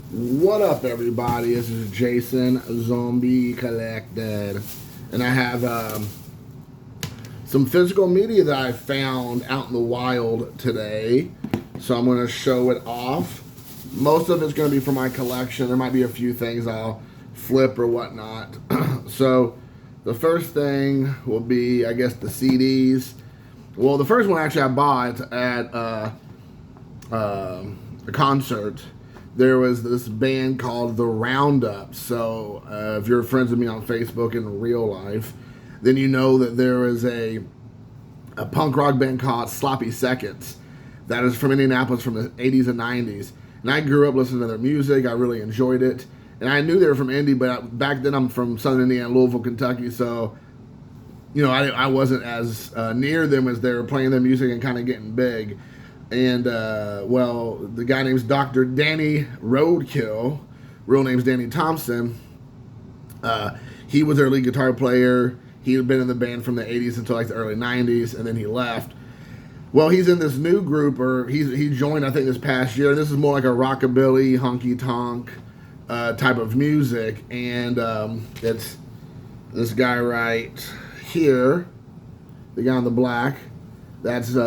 What up, everybody? This is Jason Zombie Collected, and I have some physical media that I found out in the wild today, so I'm going to show it off. Most of it's going to be for my collection. There might be a few things I'll flip or whatnot. So the first thing will be, I guess, the CDs. Well, the first one actually I bought at a concert. There was this band called The Roundups. So if you're friends with me on Facebook in real life, then you know that there is a punk rock band called Sloppy Seconds that is from Indianapolis from the 80s and 90s. And I grew up listening to their music. I really enjoyed it. And I knew they were from Indy, but back then I'm from Southern Indiana, Louisville, Kentucky. So, you know, I wasn't as near them as they were playing their music and kind of getting big. And, well, the guy name's drdannyroadkill, real name's Danny Thompson. He was their lead guitar player. He had been in the band from the 80s until like the early 90s, and then he left. Well, he's in this new group, or he joined, I think, this past year. This is more like a rockabilly, honky-tonk type of music. And it's this guy right here, the guy in the black. That's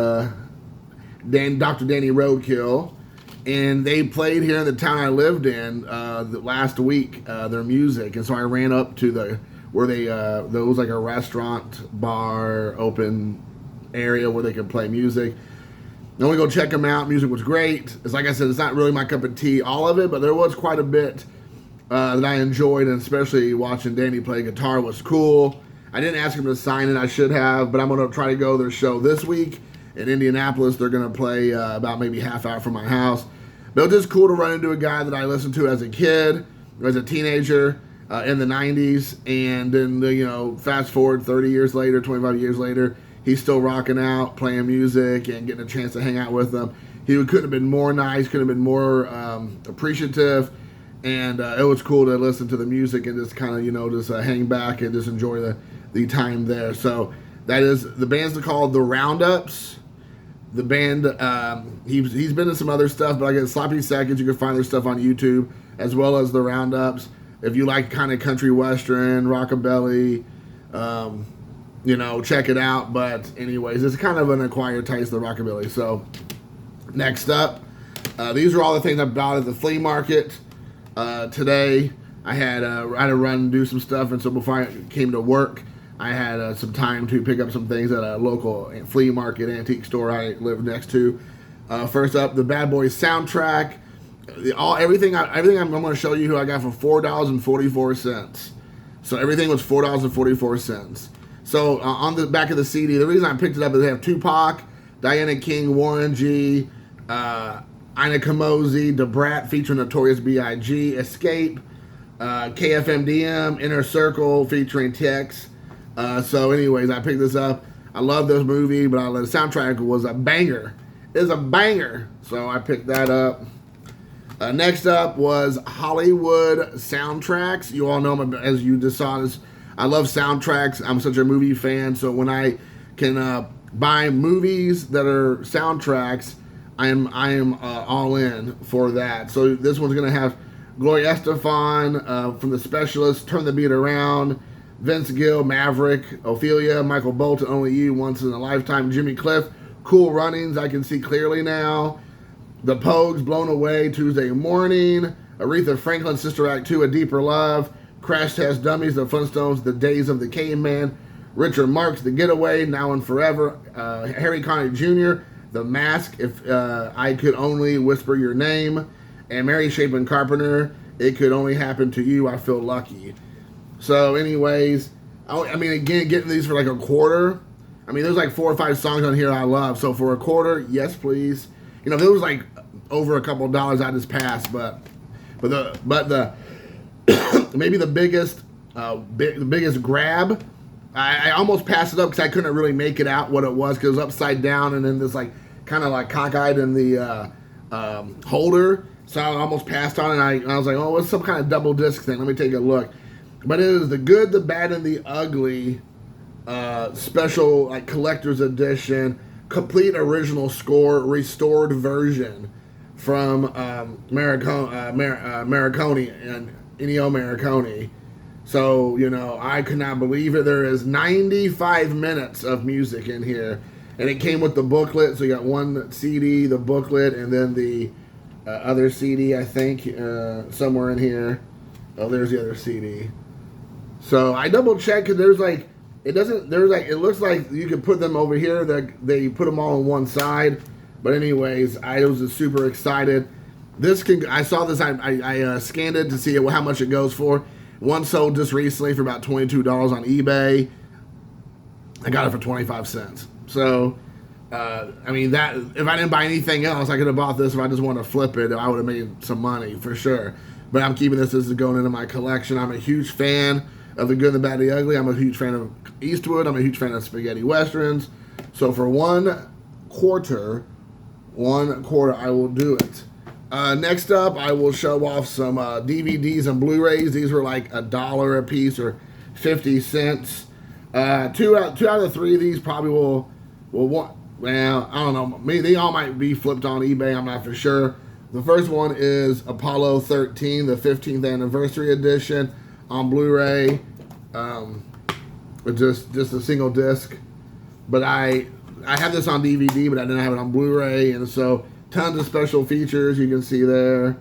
Dr. Danny Roadkill, and they played here in the town I lived in last week, their music. And so I ran up to where there was like a restaurant, bar, open area where they could play music. And we go check them out. Music was great. It's like I said, it's not really my cup of tea, all of it, but there was quite a bit that I enjoyed, and especially watching Danny play guitar was cool. I didn't ask him to sign it. I should have, but I'm going to try to go to their show this week in Indianapolis. They're going to play about maybe half hour from my house. But it was just cool to run into a guy that I listened to as a kid, as a teenager in the 90s. And then, you know, fast forward 30 years later, 25 years later, he's still rocking out, playing music, and getting a chance to hang out with them. He couldn't have been more nice, couldn't have been more appreciative. And it was cool to listen to the music and just kind of, you know, just hang back and just enjoy the time there. So that is, the band's called The Roundups. The band, he's been in some other stuff, but I guess Sloppy Seconds, you can find their stuff on YouTube, as well as The Roundups. If you like kind of country western, rockabilly, you know, check it out. But anyways, it's kind of an acquired taste of the rockabilly. So next up, these are all the things I bought at the flea market. Today, I had to run and do some stuff, and so before I came to work, I had some time to pick up some things at a local flea market antique store I live next to. First up, the Bad Boys soundtrack. Everything I'm going to show you who I got for $4.44. So everything was $4.44. So on the back of the CD, the reason I picked it up is they have Tupac, Diana King, Warren G, Ina Kamoze, Da Brat featuring Notorious B.I.G., Escape, KFMDM, Inner Circle featuring Tex. So anyways, I picked this up. I love this movie, but the soundtrack was a banger. It's a banger. So I picked that up. Next up was Hollywood soundtracks. You all know, as you just saw this, I love soundtracks. I'm such a movie fan. So when I can buy movies that are soundtracks, I am all in for that. So this one's going to have Gloria Estefan from The Specialist, Turn the Beat Around, Vince Gill, Maverick, Ophelia, Michael Bolton, Only You, Once in a Lifetime, Jimmy Cliff, Cool Runnings, I Can See Clearly Now, The Pogues, Blown Away, Tuesday Morning, Aretha Franklin, Sister Act 2, A Deeper Love, Crash Test Dummies, The Flintstones, The Days of the Caveman, Richard Marx, The Getaway, Now and Forever, Harry Connick Jr., The Mask, If I Could Only Whisper Your Name, and Mary Chapin Carpenter, It Could Only Happen to You, I Feel Lucky. So anyways, I mean, again, getting these for like a quarter. I mean, there's like 4 or 5 songs on here I love. So for a quarter, yes, please. You know, if it was like over a couple of dollars, I just pass. But the maybe the biggest grab, I almost passed it up because I couldn't really make it out what it was, because it was upside down and then this like kind of like cockeyed in the holder. So I almost passed on it, and I was like, oh, it's some kind of double disc thing. Let me take a look. But it is the Good, the Bad, and the Ugly special, like, collector's edition, complete original score, restored version from Marconi and Ennio Morricone. So, you know, I could not believe it. There is 95 minutes of music in here. And it came with the booklet. So you got one CD, the booklet, and then the other CD, I think, somewhere in here. Oh, there's the other CD. So I double checked because there's like, it looks like you could put them over here. They put them all on one side. But anyways, I was just super excited. I saw this, I scanned it to see how much it goes for. One sold just recently for about $22 on eBay. I got it for 25 cents. So, I mean, that if I didn't buy anything else, I could have bought this if I just wanted to flip it. I would have made some money for sure. But I'm keeping this as going into my collection. I'm a huge fan of The Good, the Bad, the Ugly. I'm a huge fan of Eastwood. I'm a huge fan of spaghetti westerns. So for one quarter, I will do it. Next up, I will show off some DVDs and Blu-rays. These were like $1 a piece or 50 cents. Two out of three of these probably will want. Well, I don't know. Maybe they all might be flipped on eBay. I'm not for sure. The first one is Apollo 13, the 15th anniversary edition on Blu-ray. With just a single disc. But I have this on DVD, but I didn't have it on Blu-ray, and so tons of special features you can see there.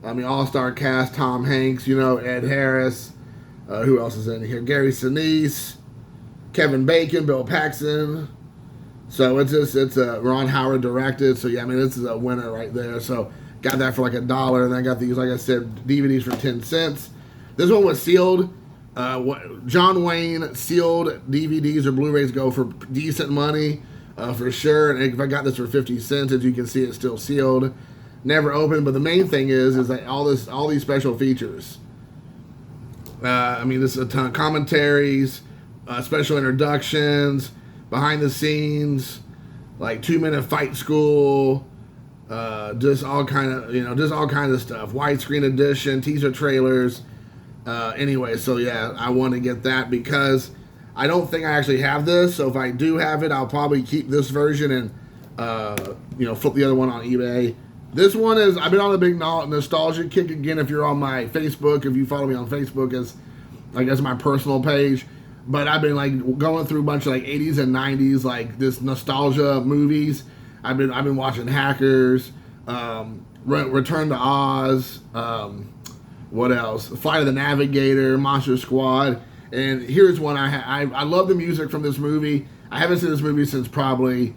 I mean, all-star cast: Tom Hanks, you know, Ed Harris. Who else is in here? Gary Sinise, Kevin Bacon, Bill Paxton. So it's Ron Howard directed. So yeah, I mean, this is a winner right there. So got that for like $1, and I got these, like I said, DVDs for 10 cents. This one was sealed. John Wayne sealed DVDs or Blu-rays go for decent money, for sure. And if I got this for 50 cents, as you can see, it's still sealed, never opened. But the main thing is that all these special features. I mean, this is a ton of commentaries, special introductions, behind the scenes, like 2-minute fight school, just all kind of stuff. Widescreen edition, teaser trailers. Anyway, so yeah, I want to get that because I don't think I actually have this. So if I do have it, I'll probably keep this version and flip the other one on eBay. This one is, I've been on a big nostalgia kick again. If you're on my Facebook, if you follow me on Facebook, as I guess my personal page. But I've been like going through a bunch of like 80s and 90s like this nostalgia movies. I've been watching Hackers, Return to Oz. What else? Flight of the Navigator, Monster Squad. And here's one I love the music from this movie. I haven't seen this movie since probably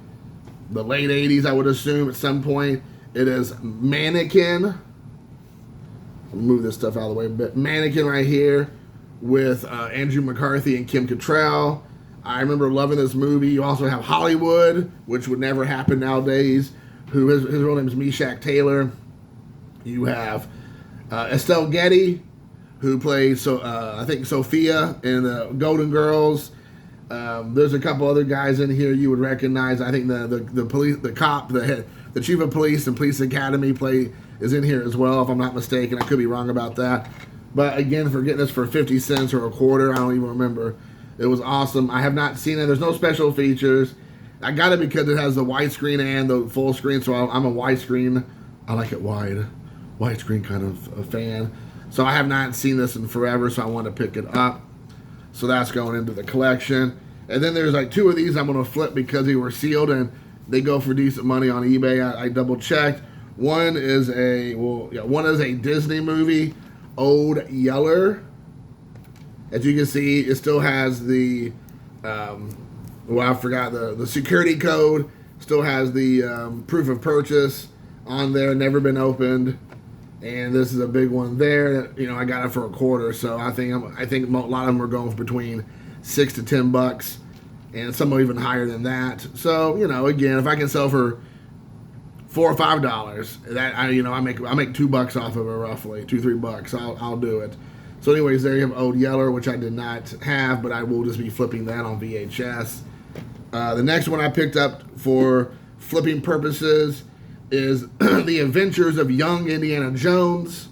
the late 80s, I would assume, at some point. It is Mannequin. I'll move this stuff out of the way a bit. Mannequin right here with Andrew McCarthy and Kim Cattrall. I remember loving this movie. You also have Hollywood, which would never happen nowadays. His real name is Meshach Taylor. You have Estelle Getty, who plays I think Sophia in the Golden Girls. There's a couple other guys in here you would recognize. I think the police, the cop, the chief of police and Police Academy is in here as well, if I'm not mistaken. I could be wrong about that. But again, for getting this for 50 cents or a quarter, I don't even remember. It was awesome. I have not seen it. There's no special features. I got it because it has the widescreen and the full screen, so I'm a widescreen. I like it widescreen kind of a fan. So I have not seen this in forever, so I want to pick it up. So that's going into the collection. And then there's like two of these I'm going to flip because they were sealed and they go for decent money on eBay. I double checked. One is a Disney movie, Old Yeller. As you can see, it still has the I forgot the security code. Still has the proof of purchase on there. Never been opened. And this is a big one there. You know, I got it for a quarter, so I think a lot of them are going for between $6 to $10, and some are even higher than that. So, you know, again, if I can sell for $4 or $5, that I make $2 off of it roughly, $2-3. I'll do it. So, anyways, there you have Old Yeller, which I did not have, but I will just be flipping that on VHS. The next one I picked up for flipping purposes is The Adventures of Young Indiana Jones.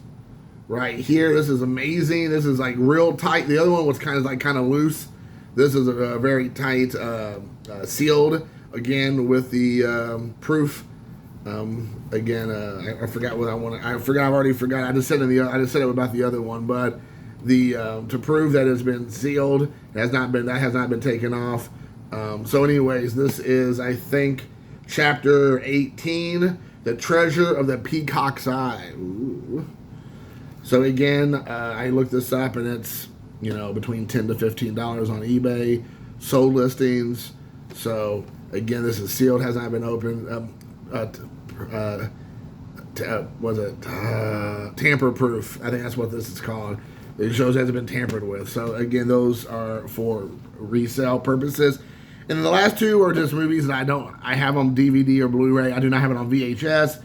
Right here, this is amazing. This is like real tight. The other one was kind of loose. This is a very tight, sealed, again with the proof Again, I forgot what I want. I forgot. I've already forgot. I just said I just said it about the other one, but the to prove that it's been sealed, has not been taken off. So, anyways, this is, I think, chapter 18, the treasure of the peacock's eye. Ooh. So again, I looked this up, and it's between $10 to $15 on eBay, sold listings. So again, this is sealed, has not been opened. Was it tamper proof? I think that's what this is called. It shows it hasn't been tampered with. So again, those are for resale purposes. And then the last two are just movies that I have on DVD or Blu-ray. I do not have it on VHS.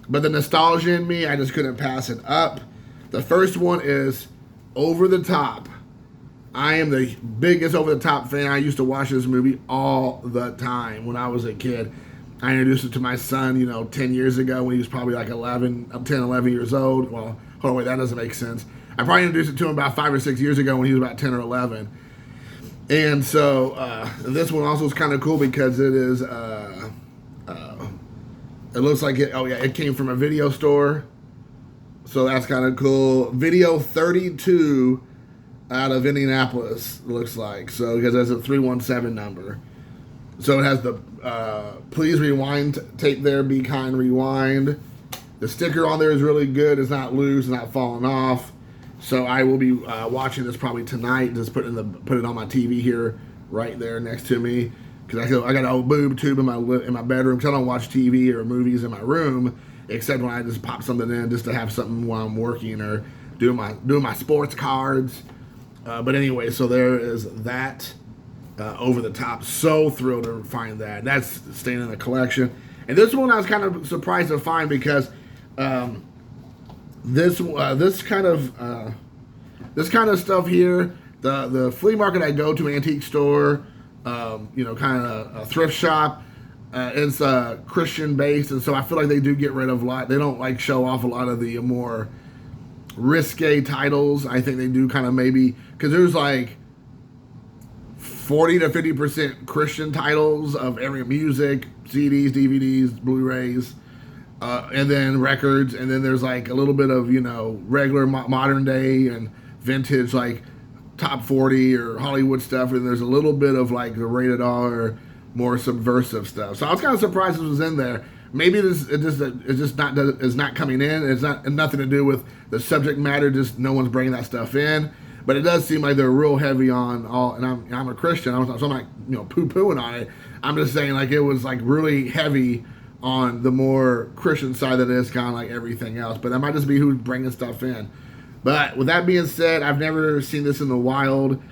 But the nostalgia in me, I just couldn't pass it up. The first one is Over the Top. I am the biggest Over the Top fan. I used to watch this movie all the time when I was a kid. I introduced it to my son, 10 years ago when he was probably like 11 years old. Well, hold on, wait, that doesn't make sense. I probably introduced it to him about 5 or 6 years ago when he was about 10 or 11. And so this one also is kind of cool because it is, it looks like it came from a video store. So that's kind of cool. Video 32 out of Indianapolis, looks like. So because that's a 317 number. So it has the please rewind tape there, be kind, rewind. The sticker on there is really good. It's not loose, it's not falling off. So I will be watching this probably tonight. Just put it on my TV here, right there next to me. Because I got an old boob tube in my bedroom. Because I don't watch TV or movies in my room, except when I just pop something in just to have something while I'm working or doing my sports cards. But anyway, so there is that. Over the Top. So thrilled to find that. That's staying in the collection. And this one I was kind of surprised to find because this kind of stuff here, the flea market I go to, antique store, kind of a thrift shop, it's Christian based, and so I feel like they do get rid of a lot. They don't like show off a lot of the more risque titles. I think they do kind of maybe because there's like 40 to 50% Christian titles of every music, CDs, DVDs, Blu-rays, and then records, and then there's like a little bit of regular modern day and vintage like top 40 or Hollywood stuff, and there's a little bit of like the rated R, more subversive stuff. So I was kind of surprised this was in there. Maybe it's not coming in. It's nothing to do with the subject matter. Just no one's bringing that stuff in. But it does seem like they're real heavy on all, and I'm a Christian, so I'm not poo-pooing on it. I'm just saying like it was like really heavy on the more Christian side that is kind of like everything else. But that might just be who's bringing stuff in. But with that being said, I've never seen this in the wild,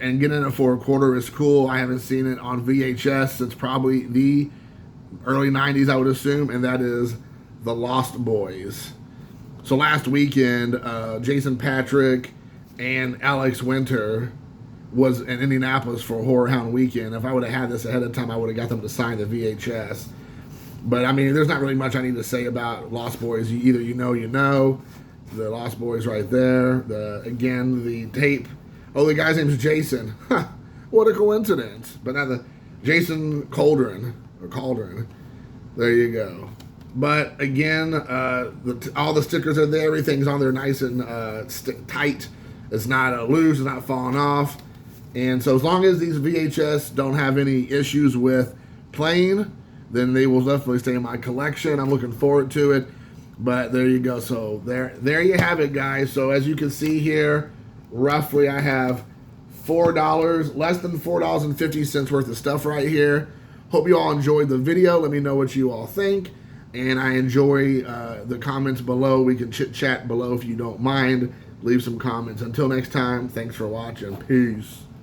and getting it for a quarter is cool. I haven't seen it on VHS since probably the early 90s, I would assume, and that is The Lost Boys. So last weekend, Jason Patrick and Alex Winter was in Indianapolis for Horror Hound Weekend. If I would have had this ahead of time, I would have got them to sign the VHS. But, I mean, there's not really much I need to say about Lost Boys. Either you know. The Lost Boys right there. Again, the tape. Oh, the guy's name's Jason. Huh, what a coincidence. But not the Jason Cauldron. There you go. But, again, all the stickers are there. Everything's on there nice and tight. It's not loose, it's not falling off. And so as long as these VHS don't have any issues with playing, then they will definitely stay in my collection. I'm looking forward to it. But there you go. So there you have it, guys. So as you can see here, roughly I have $4, less than $4.50 worth of stuff right here. Hope you all enjoyed the video. Let me know what you all think. And I enjoy the comments below. We can chit-chat below if you don't mind. Leave some comments. Until next time, thanks for watching. Peace.